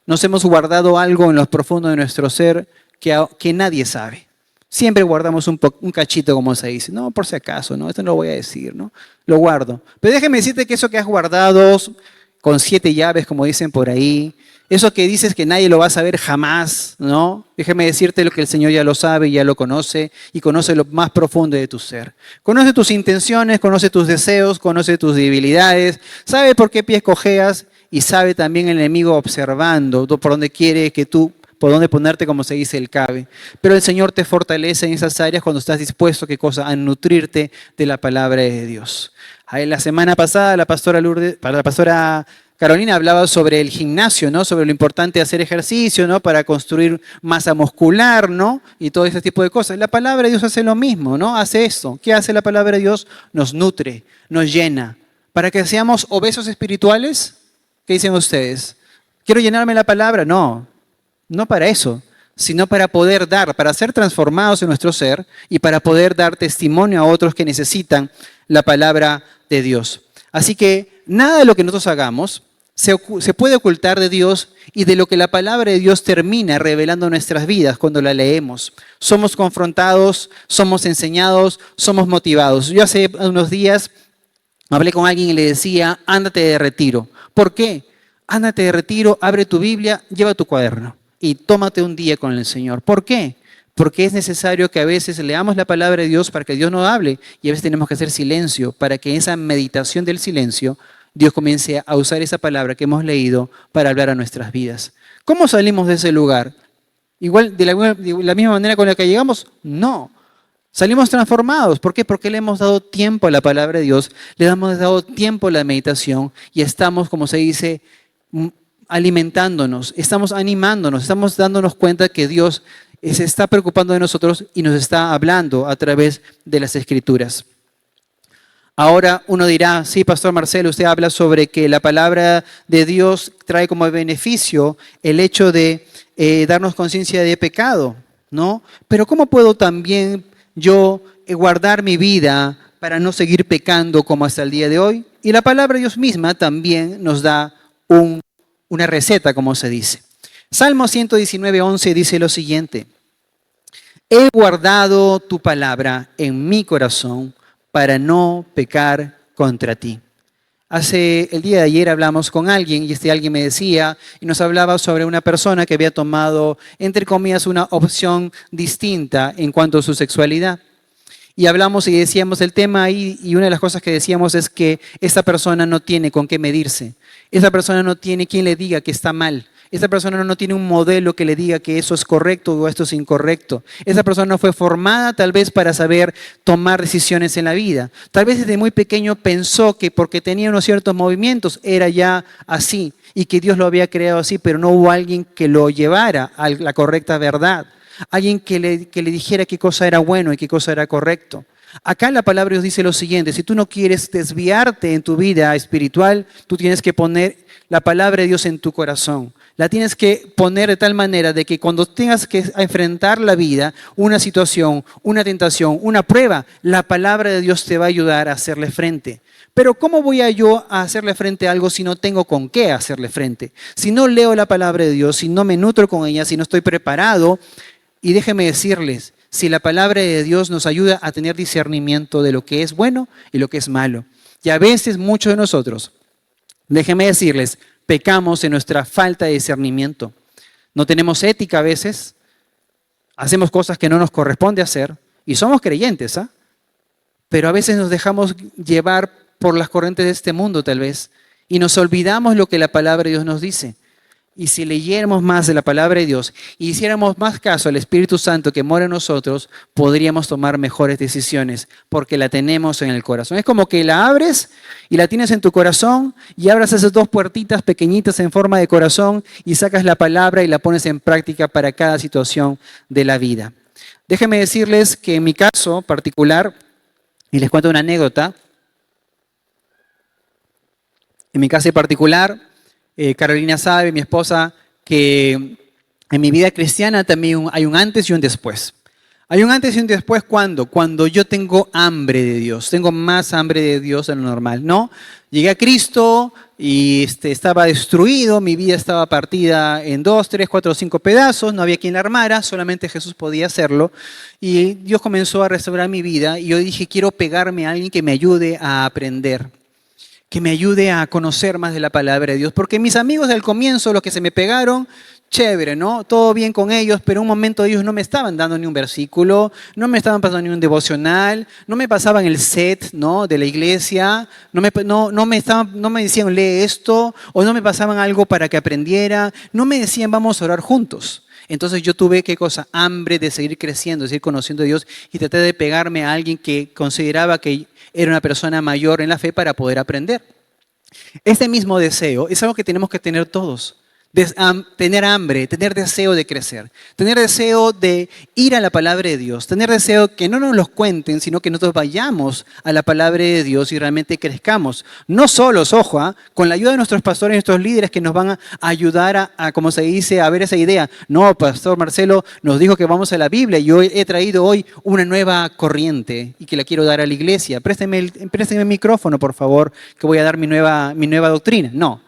nos hemos guardado algo en lo profundo de nuestro ser que nadie sabe. Siempre guardamos un cachito, como se dice. No, por si acaso, ¿no? Esto no lo voy a decir, ¿no? Lo guardo. Pero déjeme decirte que eso que has guardado con 7 llaves, como dicen por ahí, eso que dices que nadie lo va a saber jamás, ¿no? Déjeme decirte lo que el Señor ya lo sabe, ya lo conoce y conoce lo más profundo de tu ser. Conoce tus intenciones, conoce tus deseos, conoce tus debilidades, sabe por qué pies cojeas y sabe también el enemigo observando por dónde quiere que tú, por dónde ponerte, como se dice, el cabe. Pero el Señor te fortalece en esas áreas cuando estás dispuesto, ¿qué cosa? A nutrirte de la palabra de Dios. La semana pasada la pastora Carolina hablaba sobre el gimnasio, ¿no? Sobre lo importante de hacer ejercicio, ¿no? Para construir masa muscular, ¿no? Y todo ese tipo de cosas. La palabra de Dios hace lo mismo, ¿no? Hace esto. ¿Qué hace la palabra de Dios? Nos nutre, nos llena. ¿Para que seamos obesos espirituales? ¿Qué dicen ustedes? ¿Quiero llenarme la palabra? No para eso, sino para poder dar, para ser transformados en nuestro ser y para poder dar testimonio a otros que necesitan la palabra de Dios. Así que nada de lo que nosotros hagamos se puede ocultar de Dios y de lo que la palabra de Dios termina revelando en nuestras vidas cuando la leemos. Somos confrontados, somos enseñados, somos motivados. Yo hace unos días hablé con alguien y le decía, ándate de retiro. ¿Por qué? Ándate de retiro, abre tu Biblia, lleva tu cuaderno y tómate un día con el Señor. ¿Por qué? Porque es necesario que a veces leamos la palabra de Dios para que Dios nos hable y a veces tenemos que hacer silencio para que en esa meditación del silencio Dios comience a usar esa palabra que hemos leído para hablar a nuestras vidas. ¿Cómo salimos de ese lugar? ¿Igual de la misma manera con la que llegamos? No. Salimos transformados. ¿Por qué? Porque le hemos dado tiempo a la palabra de Dios, le hemos dado tiempo a la meditación y estamos, como se dice, alimentándonos, estamos animándonos, estamos dándonos cuenta que Dios se está preocupando de nosotros y nos está hablando a través de las Escrituras. Ahora uno dirá, sí, Pastor Marcelo, usted habla sobre que la palabra de Dios trae como beneficio el hecho de darnos conciencia de pecado, ¿no? Pero ¿cómo puedo también yo guardar mi vida para no seguir pecando como hasta el día de hoy? Y la palabra de Dios misma también nos da una receta, como se dice. Salmo 119:11 dice lo siguiente: he guardado tu palabra en mi corazón para no pecar contra ti. El día de ayer hablamos con alguien y alguien me decía y nos hablaba sobre una persona que había tomado, entre comillas, una opción distinta en cuanto a su sexualidad. Y hablamos y decíamos el tema ahí y una de las cosas que decíamos es que esta persona no tiene con qué medirse. Esa persona no tiene quien le diga que está mal. Esa persona no tiene un modelo que le diga que eso es correcto o esto es incorrecto. Esa persona no fue formada tal vez para saber tomar decisiones en la vida. Tal vez desde muy pequeño pensó que porque tenía unos ciertos movimientos era ya así y que Dios lo había creado así, pero no hubo alguien que lo llevara a la correcta verdad. Alguien que le dijera qué cosa era bueno y qué cosa era correcto. Acá la palabra de Dios dice lo siguiente: si tú no quieres desviarte en tu vida espiritual, tú tienes que poner la palabra de Dios en tu corazón. La tienes que poner de tal manera de que cuando tengas que enfrentar la vida, una situación, una tentación, una prueba, la palabra de Dios te va a ayudar a hacerle frente. Pero ¿cómo voy yo a hacerle frente a algo si no tengo con qué hacerle frente? Si no leo la palabra de Dios, si no me nutro con ella, si no estoy preparado. Y déjenme decirles, si la palabra de Dios nos ayuda a tener discernimiento de lo que es bueno y lo que es malo. Y a veces muchos de nosotros, déjenme decirles, pecamos en nuestra falta de discernimiento. No tenemos ética a veces, hacemos cosas que no nos corresponde hacer y somos creyentes, ¿ah? Pero a veces nos dejamos llevar por las corrientes de este mundo tal vez y nos olvidamos lo que la palabra de Dios nos dice. Y si leyéramos más de la palabra de Dios y hiciéramos más caso al Espíritu Santo que mora en nosotros, podríamos tomar mejores decisiones porque la tenemos en el corazón. Es como que la abres y la tienes en tu corazón y abras esas dos puertitas pequeñitas en forma de corazón y sacas la palabra y la pones en práctica para cada situación de la vida. Déjenme decirles que en mi caso particular, y les cuento una anécdota, en mi caso particular, Carolina sabe, mi esposa, que en mi vida cristiana también hay un antes y un después. Hay un antes y un después cuando yo tengo hambre de Dios, tengo más hambre de Dios de lo normal, ¿no? Llegué a Cristo y estaba destruido, mi vida estaba partida en 2, 3, 4, 5 pedazos, no había quien la armara, solamente Jesús podía hacerlo. Y Dios comenzó a restaurar mi vida y yo dije, quiero pegarme a alguien que me ayude a aprender, que me ayude a conocer más de la palabra de Dios. Porque mis amigos del comienzo, los que se me pegaron, chévere, ¿no? Todo bien con ellos, pero en un momento ellos no me estaban dando ni un versículo, no me estaban pasando ni un devocional, no me pasaban el set, ¿no?, de la iglesia, no me decían lee esto, o no me pasaban algo para que aprendiera, no me decían vamos a orar juntos. Entonces yo tuve, ¿qué cosa? Hambre de seguir creciendo, de seguir conociendo a Dios y traté de pegarme a alguien que consideraba que era una persona mayor en la fe para poder aprender. Este mismo deseo es algo que tenemos que tener todos. tener hambre, tener deseo de crecer, tener deseo de ir a la palabra de Dios, tener deseo que no nos los cuenten, sino que nosotros vayamos a la palabra de Dios y realmente crezcamos. No solos, ojo, con la ayuda de nuestros pastores y nuestros líderes que nos van a ayudar como se dice, a ver esa idea. No, Pastor Marcelo nos dijo que vamos a la Biblia y yo he traído hoy una nueva corriente y que la quiero dar a la iglesia. Présteme el micrófono, por favor, que voy a dar mi nueva doctrina. No,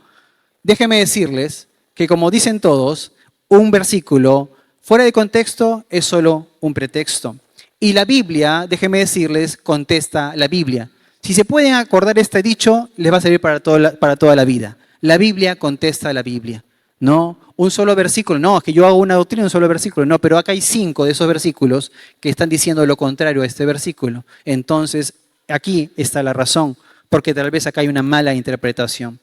déjenme decirles que como dicen todos, un versículo fuera de contexto es solo un pretexto. Y la Biblia, déjenme decirles, contesta la Biblia. Si se pueden acordar este dicho, les va a servir para toda la vida. La Biblia contesta a la Biblia. No, un solo versículo, no, es que yo hago una doctrina en un solo versículo. No, pero acá hay 5 de esos versículos que están diciendo lo contrario a este versículo. Entonces, aquí está la razón, porque tal vez acá hay una mala interpretación.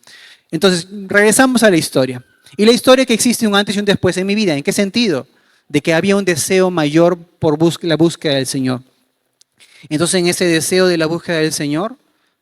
Entonces, regresamos a la historia. Y la historia que existe un antes y un después en mi vida. ¿En qué sentido? De que había un deseo mayor por la búsqueda del Señor. Entonces, en ese deseo de la búsqueda del Señor,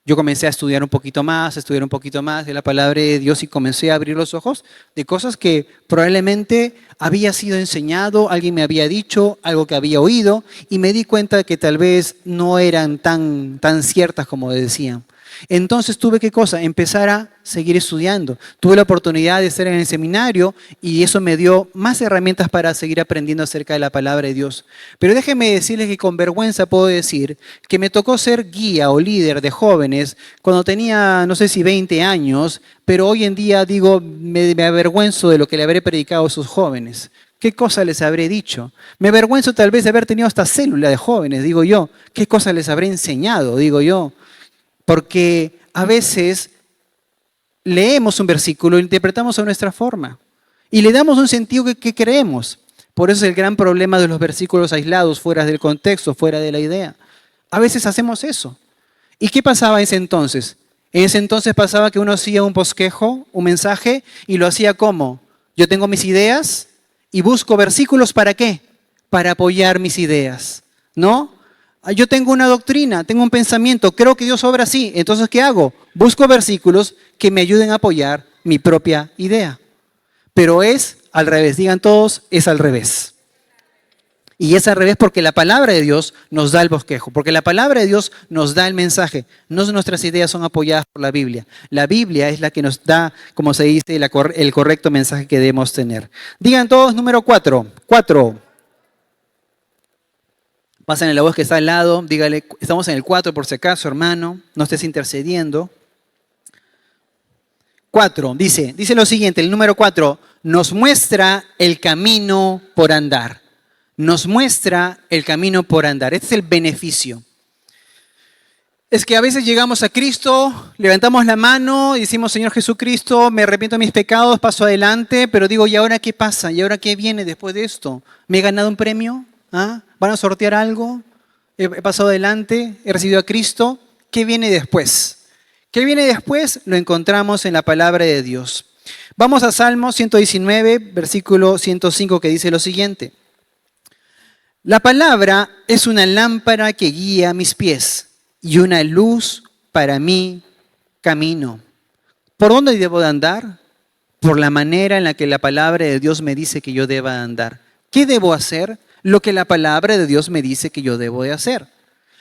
yo comencé a estudiar un poquito más de la palabra de Dios y comencé a abrir los ojos de cosas que probablemente había sido enseñado, alguien me había dicho, algo que había oído, y me di cuenta de que tal vez no eran tan ciertas como decían. Entonces tuve ¿qué cosa? Empezar a seguir estudiando. Tuve la oportunidad de estar en el seminario y eso me dio más herramientas para seguir aprendiendo acerca de la palabra de Dios. Pero déjenme decirles que con vergüenza puedo decir que me tocó ser guía o líder de jóvenes cuando tenía, no sé si 20 años, pero hoy en día digo, me avergüenzo de lo que le habré predicado a esos jóvenes. ¿Qué cosa les habré dicho? Me avergüenzo tal vez de haber tenido esta célula de jóvenes, digo yo. ¿Qué cosa les habré enseñado, digo yo? Porque a veces leemos un versículo e interpretamos a nuestra forma y le damos un sentido que creemos. Por eso es el gran problema de los versículos aislados, fuera del contexto, fuera de la idea. A veces hacemos eso. ¿Y qué pasaba en ese entonces? En ese entonces pasaba que uno hacía un bosquejo, un mensaje, y lo hacía como: yo tengo mis ideas y busco versículos, ¿para qué? Para apoyar mis ideas, ¿no? Yo tengo una doctrina, tengo un pensamiento, creo que Dios obra así. Entonces, ¿qué hago? Busco versículos que me ayuden a apoyar mi propia idea. Pero es al revés, digan todos, es al revés. Y es al revés porque la palabra de Dios nos da el bosquejo, porque la palabra de Dios nos da el mensaje. No nuestras ideas son apoyadas por la Biblia. La Biblia es la que nos da, como se dice, el correcto mensaje que debemos tener. Digan todos número 4. 4. Pásenle la voz que está al lado, dígale, estamos en el 4 por si acaso, hermano, no estés intercediendo. 4, dice lo siguiente, el número 4, nos muestra el camino por andar. Nos muestra el camino por andar. Este es el beneficio. Es que a veces llegamos a Cristo, levantamos la mano y decimos: Señor Jesucristo, me arrepiento de mis pecados, paso adelante, pero digo, ¿y ahora qué pasa? ¿Y ahora qué viene después de esto? ¿Me he ganado un premio? ¿Ah? ¿Van a sortear algo? ¿He pasado adelante? ¿He recibido a Cristo? ¿Qué viene después? ¿Qué viene después? Lo encontramos en la palabra de Dios. Vamos a Salmo 119, versículo 105, que dice lo siguiente: la palabra es una lámpara que guía mis pies y una luz para mi camino. ¿Por dónde debo de andar? Por la manera en la que la palabra de Dios me dice que yo deba andar. ¿Qué debo hacer? Lo que la palabra de Dios me dice que yo debo de hacer.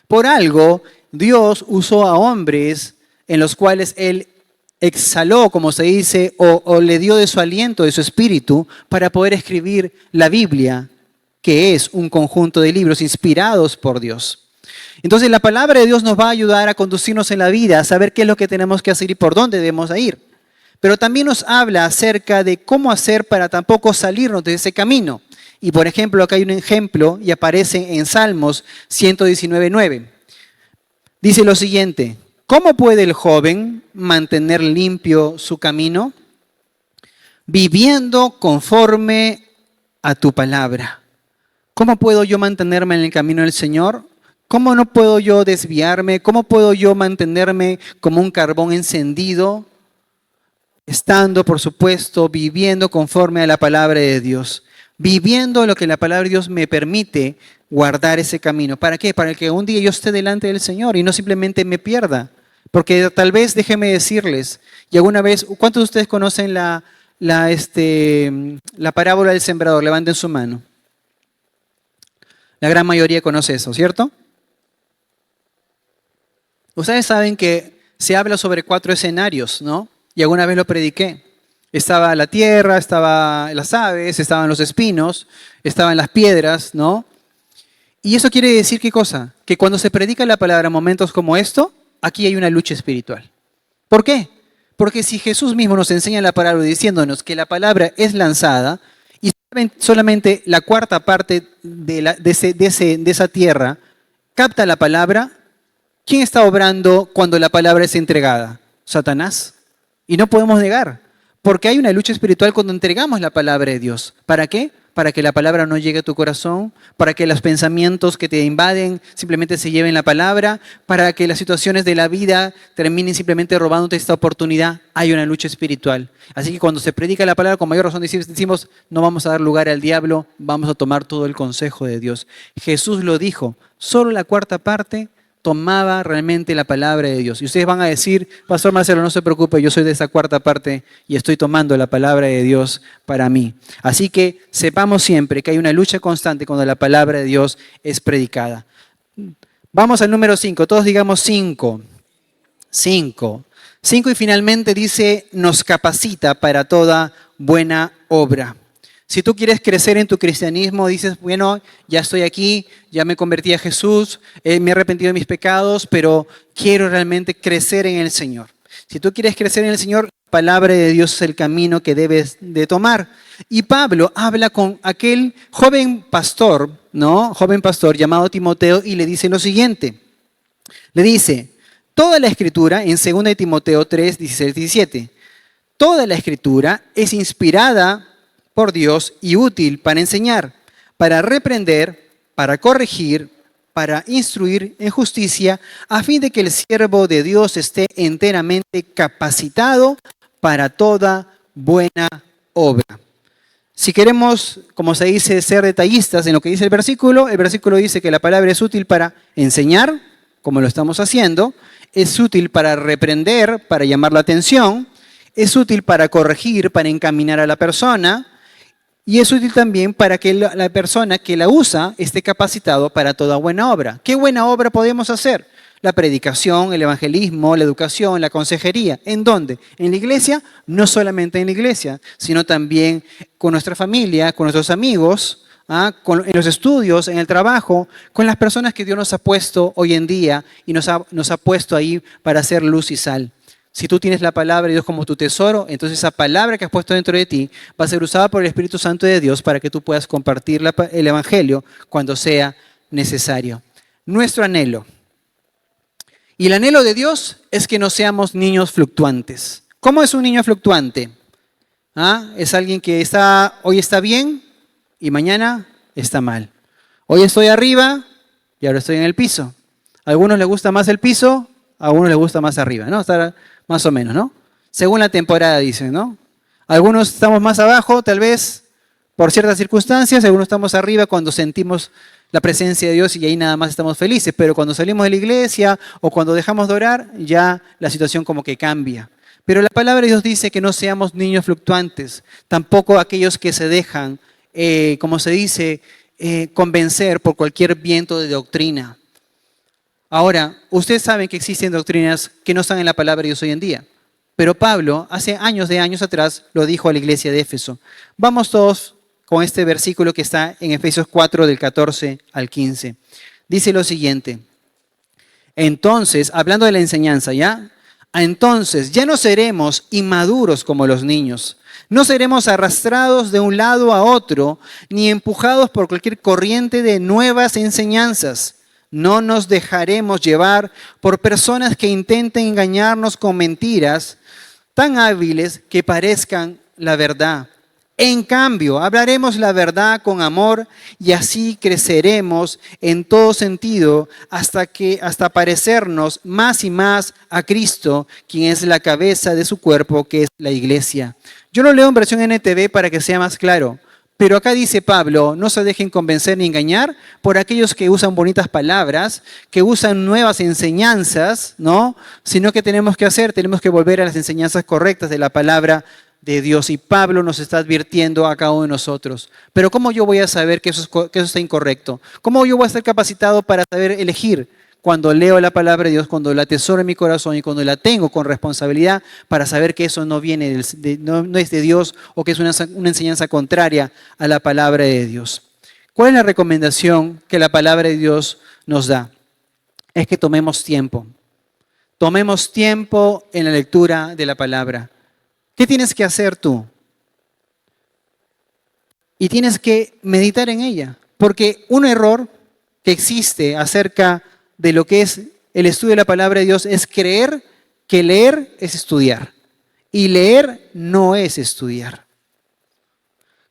Por algo, Dios usó a hombres en los cuales Él exhaló, como se dice, o le dio de su aliento, de su espíritu, para poder escribir la Biblia, que es un conjunto de libros inspirados por Dios. Entonces, la palabra de Dios nos va a ayudar a conducirnos en la vida, a saber qué es lo que tenemos que hacer y por dónde debemos ir. Pero también nos habla acerca de cómo hacer para tampoco salirnos de ese camino. Y por ejemplo, acá hay un ejemplo y aparece en Salmos 119:9. Dice lo siguiente: ¿cómo puede el joven mantener limpio su camino? Viviendo conforme a tu palabra. ¿Cómo puedo yo mantenerme en el camino del Señor? ¿Cómo no puedo yo desviarme? ¿Cómo puedo yo mantenerme como un carbón encendido? Estando, por supuesto, viviendo conforme a la palabra de Dios. Viviendo lo que la palabra de Dios me permite guardar ese camino. ¿Para qué? Para que un día yo esté delante del Señor y no simplemente me pierda. Porque tal vez, déjenme decirles, y alguna vez, ¿cuántos de ustedes conocen la parábola del sembrador? Levanten su mano. La gran mayoría conoce eso, ¿cierto? Ustedes saben que se habla sobre 4 escenarios, ¿no? Y alguna vez lo prediqué. Estaba la tierra, estaban las aves, estaban los espinos, estaban las piedras, ¿no? Y eso quiere decir, ¿qué cosa? Que cuando se predica la palabra en momentos como esto, aquí hay una lucha espiritual. ¿Por qué? Porque si Jesús mismo nos enseña la palabra diciéndonos que la palabra es lanzada y solamente la cuarta parte de esa tierra capta la palabra, ¿quién está obrando cuando la palabra es entregada? Satanás. Y no podemos negar, porque hay una lucha espiritual cuando entregamos la palabra de Dios. ¿Para qué? Para que la palabra no llegue a tu corazón, para que los pensamientos que te invaden simplemente se lleven la palabra, para que las situaciones de la vida terminen simplemente robándote esta oportunidad. Hay una lucha espiritual. Así que cuando se predica la palabra, con mayor razón decimos, no vamos a dar lugar al diablo, vamos a tomar todo el consejo de Dios. Jesús lo dijo, solo la cuarta parte tomaba realmente la palabra de Dios. Y ustedes van a decir, Pastor Marcelo, no se preocupe, yo soy de esa cuarta parte y estoy tomando la palabra de Dios para mí. Así que sepamos siempre que hay una lucha constante cuando la palabra de Dios es predicada. Vamos al número 5, todos digamos 5. 5. 5 y finalmente dice, nos capacita para toda buena obra. Si tú quieres crecer en tu cristianismo, dices, bueno, ya estoy aquí, ya me convertí a Jesús, me he arrepentido de mis pecados, pero quiero realmente crecer en el Señor. Si tú quieres crecer en el Señor, la palabra de Dios es el camino que debes de tomar. Y Pablo habla con aquel joven pastor, ¿no? Joven pastor llamado Timoteo y le dice lo siguiente. Le dice, toda la escritura, en 2 Timoteo 3, 16, 17, toda la escritura es inspirada por Dios y útil para enseñar, para reprender, para corregir, para instruir en justicia, a fin de que el siervo de Dios esté enteramente capacitado para toda buena obra. Si queremos, como se dice, ser detallistas en lo que dice el versículo dice que la palabra es útil para enseñar, como lo estamos haciendo, es útil para reprender, para llamar la atención, es útil para corregir, para encaminar a la persona, y es útil también para que la persona que la usa esté capacitado para toda buena obra. ¿Qué buena obra podemos hacer? La predicación, el evangelismo, la educación, la consejería. ¿En dónde? En la iglesia, no solamente en la iglesia, sino también con nuestra familia, con nuestros amigos, en los estudios, en el trabajo, con las personas que Dios nos ha puesto hoy en día y nos ha puesto ahí para hacer luz y sal. Si tú tienes la palabra de Dios como tu tesoro, entonces esa palabra que has puesto dentro de ti va a ser usada por el Espíritu Santo de Dios para que tú puedas compartir el Evangelio cuando sea necesario. Nuestro anhelo. Y el anhelo de Dios es que no seamos niños fluctuantes. ¿Cómo es un niño fluctuante? Es alguien que hoy está bien y mañana está mal. Hoy estoy arriba y ahora estoy en el piso. A algunos les gusta más el piso, a algunos les gusta más arriba, ¿no? Estar más o menos, ¿no? Según la temporada, dicen, ¿no? Algunos estamos más abajo, tal vez, por ciertas circunstancias, algunos estamos arriba cuando sentimos la presencia de Dios y ahí nada más estamos felices, pero cuando salimos de la iglesia o cuando dejamos de orar, ya la situación como que cambia. Pero la palabra de Dios dice que no seamos niños fluctuantes, tampoco aquellos que se dejan, como se dice, convencer por cualquier viento de doctrina. Ahora, ustedes saben que existen doctrinas que no están en la palabra de Dios hoy en día. Pero Pablo, hace años atrás, lo dijo a la iglesia de Éfeso. Vamos todos con este versículo que está en Efesios 4, del 14 al 15. Dice lo siguiente. Entonces, hablando de la enseñanza, ¿ya? Entonces, ya no seremos inmaduros como los niños. No seremos arrastrados de un lado a otro, ni empujados por cualquier corriente de nuevas enseñanzas. No nos dejaremos llevar por personas que intenten engañarnos con mentiras tan hábiles que parezcan la verdad. En cambio, hablaremos la verdad con amor y así creceremos en todo sentido hasta parecernos más y más a Cristo, quien es la cabeza de su cuerpo, que es la iglesia. Yo lo leo en versión NTV para que sea más claro. Pero acá dice Pablo, no se dejen convencer ni engañar por aquellos que usan bonitas palabras, que usan nuevas enseñanzas, ¿no? Sino que tenemos que volver a las enseñanzas correctas de la palabra de Dios. Y Pablo nos está advirtiendo a cada uno de nosotros. Pero ¿cómo yo voy a saber que que eso está incorrecto? ¿Cómo yo voy a estar capacitado para saber elegir cuando leo la palabra de Dios, cuando la atesoro en mi corazón y cuando la tengo con responsabilidad para saber que eso no viene no es de Dios o que es una enseñanza contraria a la palabra de Dios? ¿Cuál es la recomendación que la palabra de Dios nos da? Es que tomemos tiempo. Tomemos tiempo en la lectura de la palabra. ¿Qué tienes que hacer tú? Y tienes que meditar en ella. Porque un error que existe acerca de lo que es el estudio de la palabra de Dios es creer que leer es estudiar. Y leer no es estudiar.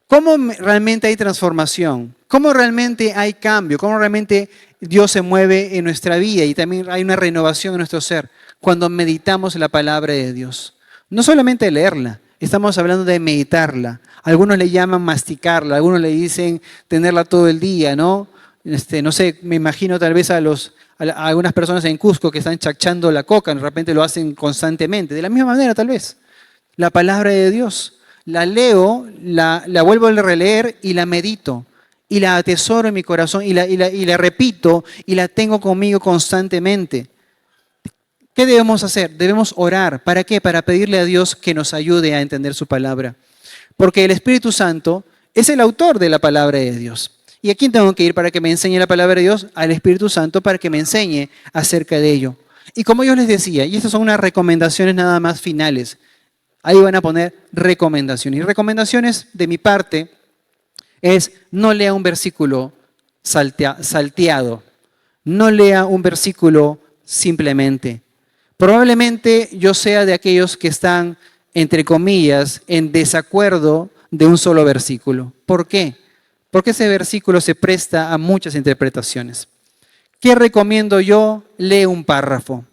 ¿Cómo realmente hay transformación? ¿Cómo realmente hay cambio? ¿Cómo realmente Dios se mueve en nuestra vida? Y también hay una renovación en nuestro ser cuando meditamos la palabra de Dios. No solamente leerla, estamos hablando de meditarla. Algunos le llaman masticarla, algunos le dicen tenerla todo el día, ¿no? No sé, me imagino tal vez a algunas personas en Cusco que están chachando la coca, de repente lo hacen constantemente. De la misma manera, tal vez. La palabra de Dios. La leo, la vuelvo a releer y la medito. Y la atesoro en mi corazón y la repito y la tengo conmigo constantemente. ¿Qué debemos hacer? Debemos orar. ¿Para qué? Para pedirle a Dios que nos ayude a entender su palabra. Porque el Espíritu Santo es el autor de la palabra de Dios. ¿Y a quién tengo que ir para que me enseñe la palabra de Dios? Al Espíritu Santo para que me enseñe acerca de ello. Y como yo les decía, y estas son unas recomendaciones nada más finales, ahí van a poner recomendaciones. Y recomendaciones de mi parte es no lea un versículo salteado. No lea un versículo simplemente. Probablemente yo sea de aquellos que están, entre comillas, en desacuerdo de un solo versículo. ¿Por qué? Porque ese versículo se presta a muchas interpretaciones. ¿Qué recomiendo yo? Lee un párrafo.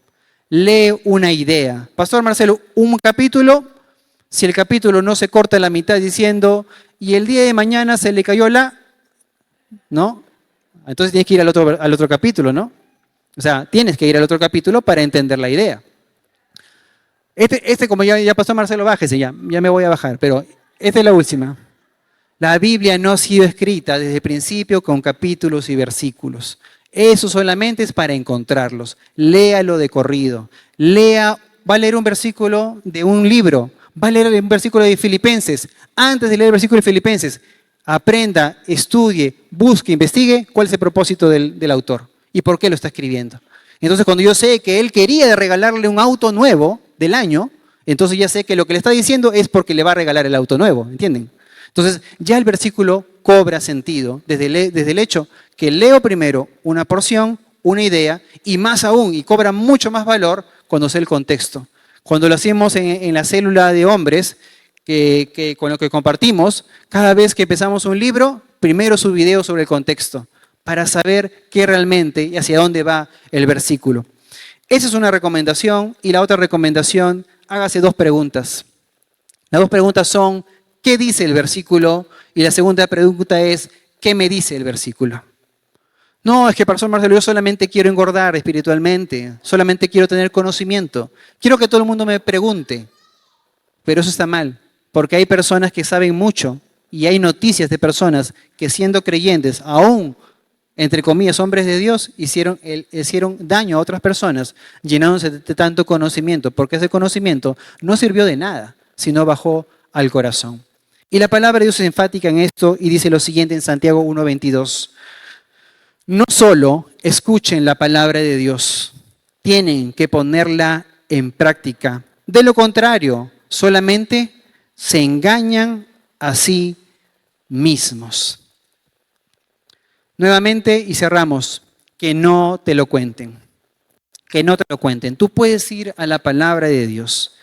Lee una idea. Pastor Marcelo, un capítulo. Si el capítulo no se corta a la mitad diciendo, y el día de mañana se le cayó ¿no? Entonces tienes que ir al otro capítulo, ¿no? O sea, tienes que ir al otro capítulo para entender la idea. Como ya pasó Marcelo, bájese ya me voy a bajar, pero esta es la última. La Biblia no ha sido escrita desde el principio con capítulos y versículos. Eso solamente es para encontrarlos. Léalo de corrido. Va a leer un versículo de un libro. Va a leer un versículo de Filipenses. Antes de leer el versículo de Filipenses, aprenda, estudie, busque, investigue cuál es el propósito del autor y por qué lo está escribiendo. Entonces, cuando yo sé que él quería regalarle un auto nuevo del año, entonces ya sé que lo que le está diciendo es porque le va a regalar el auto nuevo, ¿entienden? Entonces, ya el versículo cobra sentido desde el hecho que leo primero una porción, una idea, y más aún, y cobra mucho más valor cuando sé el contexto. Cuando lo hacemos en la célula de hombres, con lo que compartimos, cada vez que empezamos un libro, primero su video sobre el contexto, para saber qué realmente y hacia dónde va el versículo. Esa es una recomendación, y la otra recomendación, hágase 2 preguntas. Las 2 preguntas son, ¿qué dice el versículo? Y la segunda pregunta es, ¿qué me dice el versículo? No, es que Pastor Marcelo, yo solamente quiero engordar espiritualmente, solamente quiero tener conocimiento. Quiero que todo el mundo me pregunte, pero eso está mal, porque hay personas que saben mucho y hay noticias de personas que siendo creyentes, aún, entre comillas, hombres de Dios, hicieron daño a otras personas llenándose de tanto conocimiento, porque ese conocimiento no sirvió de nada, sino bajó al corazón. Y la palabra de Dios es enfática en esto y dice lo siguiente en Santiago 1:22. No solo escuchen la palabra de Dios, tienen que ponerla en práctica. De lo contrario, solamente se engañan a sí mismos. Nuevamente, y cerramos, que no te lo cuenten. Que no te lo cuenten. Tú puedes ir a la palabra de Dios.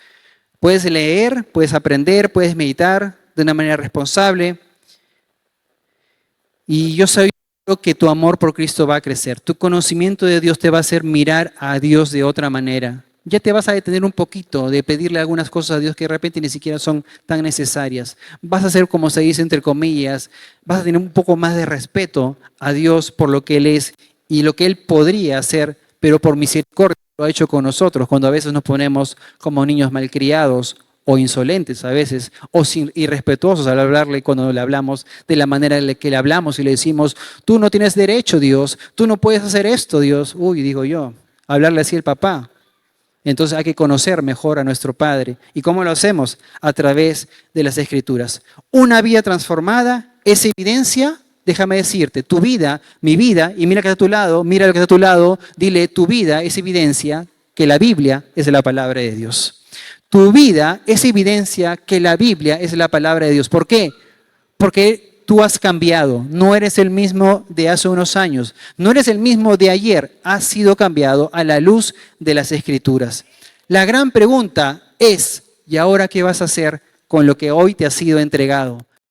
Puedes leer, puedes aprender, puedes meditar de una manera responsable. Y yo sabía que tu amor por Cristo va a crecer. Tu conocimiento de Dios te va a hacer mirar a Dios de otra manera. Ya te vas a detener un poquito de pedirle algunas cosas a Dios que de repente ni siquiera son tan necesarias. Vas a hacer, como se dice entre comillas, vas a tener un poco más de respeto a Dios por lo que Él es y lo que Él podría hacer, pero por misericordia lo ha hecho con nosotros, cuando a veces nos ponemos como niños malcriados o insolentes a veces, o irrespetuosos al hablarle cuando le hablamos de la manera en la que le hablamos y le decimos, tú no tienes derecho, Dios, tú no puedes hacer esto, Dios. Uy, digo yo, hablarle así al papá. Entonces hay que conocer mejor a nuestro Padre. ¿Y cómo lo hacemos? A través de las Escrituras. Una vida transformada es evidencia, déjame decirte, tu vida, mi vida, y mira que está a tu lado, mira lo que está a tu lado, dile, tu vida es evidencia que la Biblia es la palabra de Dios. Tu vida es evidencia que la Biblia es la palabra de Dios. ¿Por qué? Porque tú has cambiado, no eres el mismo de hace unos años, no eres el mismo de ayer, has sido cambiado a la luz de las Escrituras. La gran pregunta es, ¿y ahora qué vas a hacer con lo que hoy te ha sido entregado?